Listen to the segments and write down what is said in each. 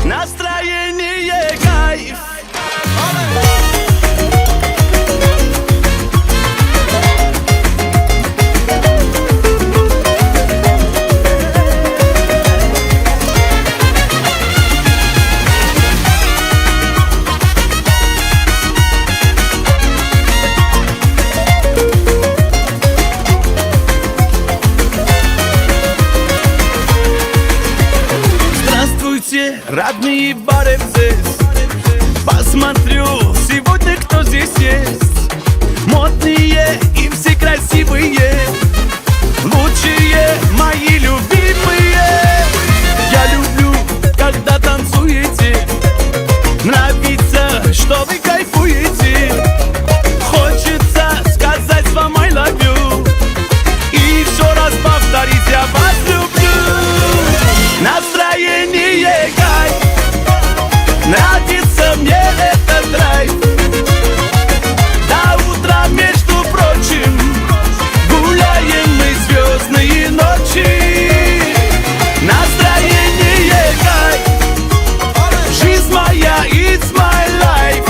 Настроение кайф. Здравствуйте, родные бары здесь. Посмотрю сегодня, кто здесь есть. Модные и все красивые, лучшие мои любимые. Я люблю, когда танцуете. Нравится, что вы кайфуете. Хочется сказать вам I love you и еще раз повторить: я вас люблю. Настроение кайф. Нравится мне этот драйв. До утра, между прочим, гуляем мы звездные ночи. Настроение кайф. Жизнь моя, it's my life.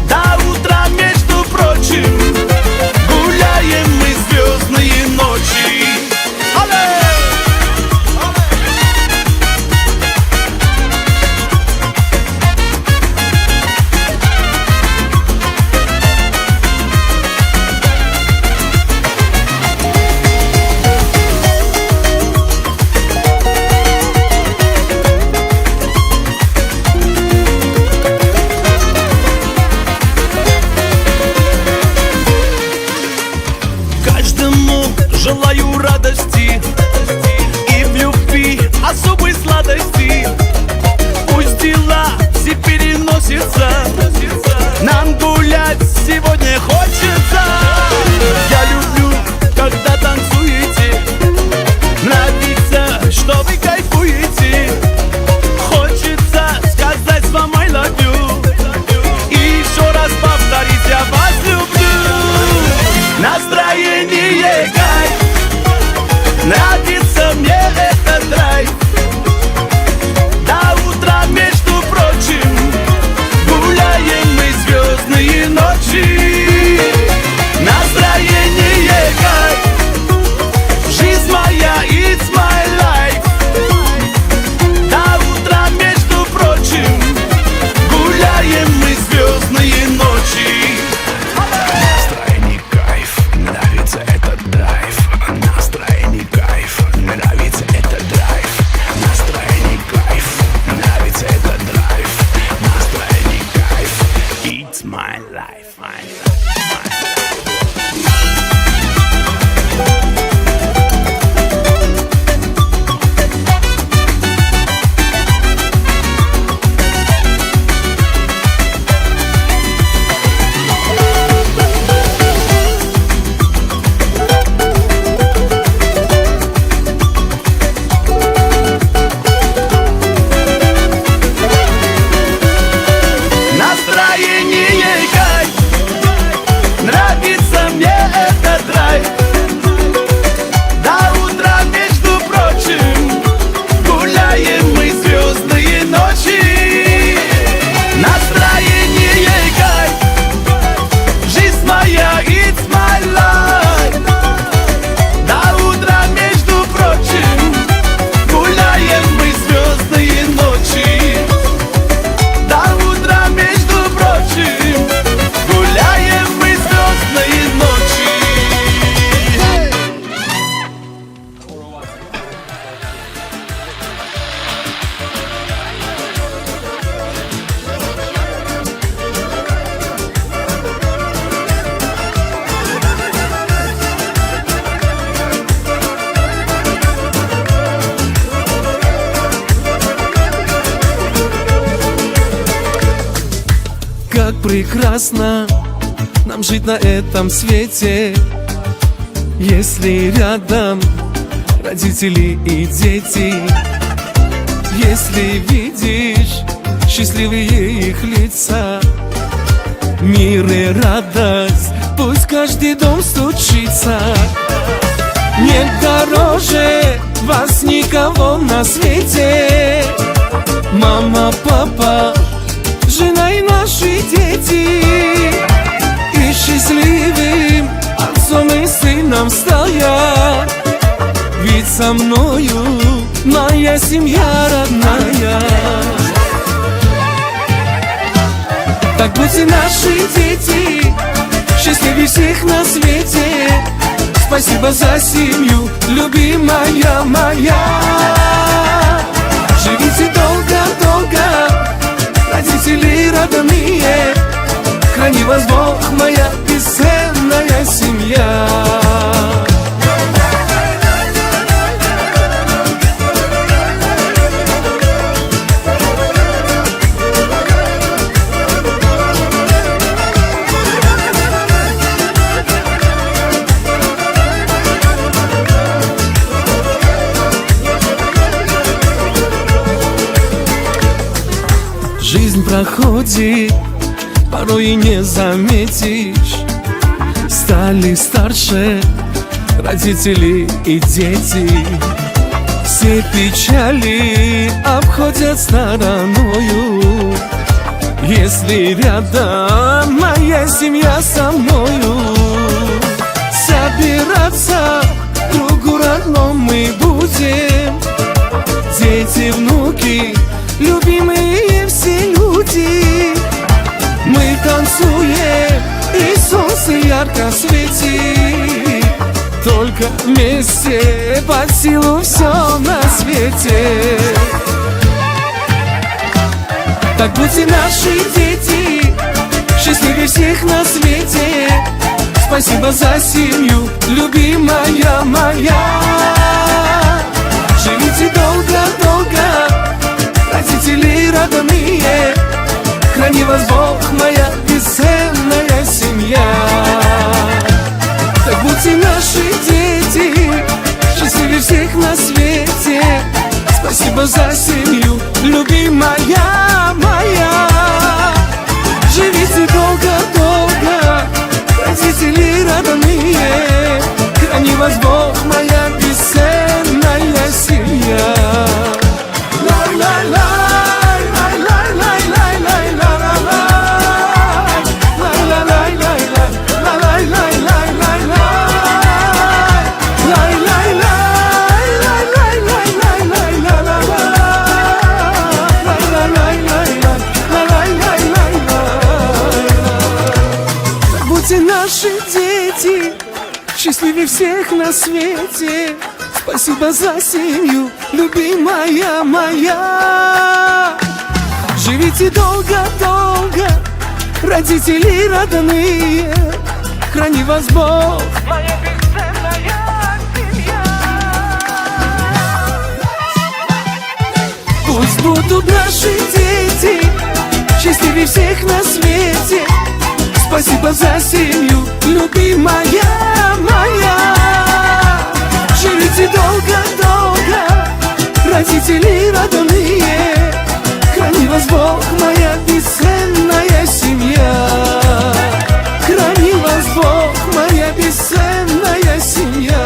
До утра, между прочим, гуляем мы звездные ночи. Каждому желаю радости и в любви особой сладости. Пусть дела все переносятся, нам гулять сегодня хочется. Я люблю, когда танцуете. Нравится, что вы кайфуете. Хочется сказать вам I love you и еще раз повторить: я вас люблю. Настроение кайф. Нравится мне этот драйв. До утра, между прочим, гуляем мы звездные ночи. Настроение кайф. Жизнь моя, it's my life. До утра, между прочим, гуляем мы звездные ночи. Настроение кайф, нравится этот драйв. Настроение кайф, нравится этот драйв. Настроение кайф, нравится этот драйв. Настроение кайф, it's my life, my life. Настроение кайф. Нравится мне этот драйв. До утра, между прочим, гуляем мы звездные ночи. Настроение кайф. Жизнь моя, it's my life. До утра, между прочим, гуляем мы звездные ночи. До утра, между прочим, гуляем мы звездные ночи. Как прекрасно нам жить на этом свете, если рядом родители и дети. Если видишь счастливые их лица, мир и радость, пусть каждый дом стучится. Нет дороже вас никого на свете. Мама, папа, жена и наши дети. И счастливым отцом и сыном стал я, ведь со мною моя семья родная. Так будьте наши дети счастливее всех на свете. Спасибо за семью, любимая моя. Живите долго-долго, родители родные. Храни вас Бог, моя бесценная семья. Жизнь проходит, порой и не заметишь. Стали старше родители и дети. Все печали обходят стороною, если рядом моя семья со мною. Собираться кругу родном мы будем. Дети, внуки, любимые все люди. Мы танцуем, и солнце ярко светит. Только вместе под силу все на свете. Так будьте наши дети счастливее всех на свете. Спасибо за семью, любимая моя. Живите долго-долго, родители родные. Храни вас Бог, моя бесценная семья. Так будьте наши дети счастливее всех на свете. Спасибо за семью, любимая моя. Живите долго-долго, родители родные. Храни вас Бог, моя бесценная семья. Наши дети счастливее всех на свете. Спасибо за семью, любимая моя. Живите долго-долго, родители родные. Храни вас Бог, моя бесценная семья. Пусть будут наши дети счастливее всех на свете. Спасибо за семью, любимая моя. Живите долго-долго, родители родные. Храни вас Бог, моя бесценная семья. Храни вас Бог, моя бесценная семья.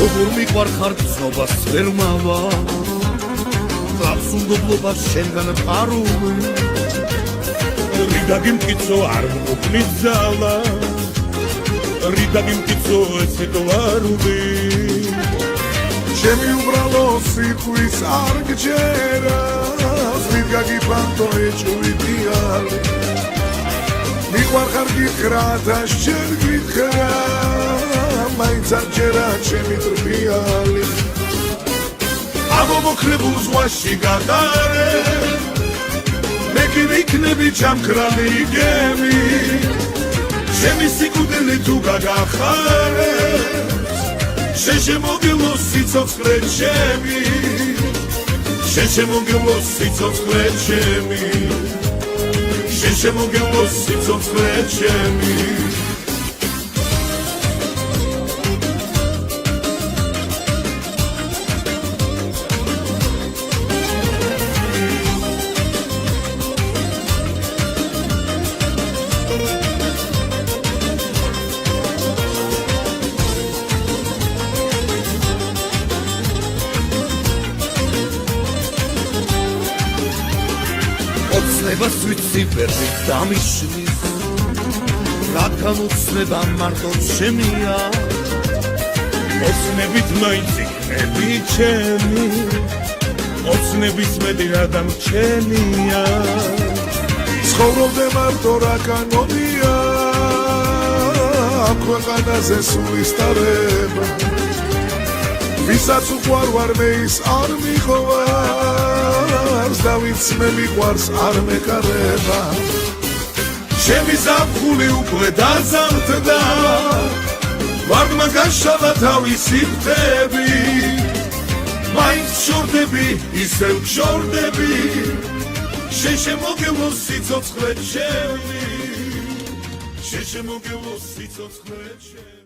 როგორ მიყვარხარ გზნობას ვერ მავა გაფსუნდობლობას შენგან პარული რიდა გიმკიცო არ მოგნის ძალა რიდა გიმკიცო ესეთ ვარული ჩემი უბრალო სიტყვის არ გჯერა ვით გაგიფანტო ეჭვიდიალი მიყვარხარ გიხრა და შენ გიხრა მაინც არ ჯერა ჩემი ტრფიალი ამო მომოქრებულ ზღვაში გადარე მე კი ვიქნები ჯამქრალი გემი ჩემი სიკვდილი თუ გაგახარებს შენ შემოგილოს სიცოცხლე ჩემი შენ შემოგილოს სიცოცხლე ჩემი შენ შემოგილოს სიცოცხლე ჩემი ოცნებას ვიცი ვერ დამიშლის რადგან უცნება მარტო ჩემია ოცნებით მაინც იქნები ჩემი ოცნების მეტი რა დამჩენია ცხოვრობდე მარტო რა კანონია ქვეყანაზე სულისტარება ვისაც უყვარვარ მე ის არ მიყვარს და ვინც მე მიყვარს არ მეკარება ჩემი ზაფხული უკვე დაზამთრდა ვარდმა გაშალა თავისი ფრთები მაინც შორდები ისევ შორდები შენ შემოგილოს სიცოცხლე ჩემი შენ შემოგილოს სიცოცხლე ჩემი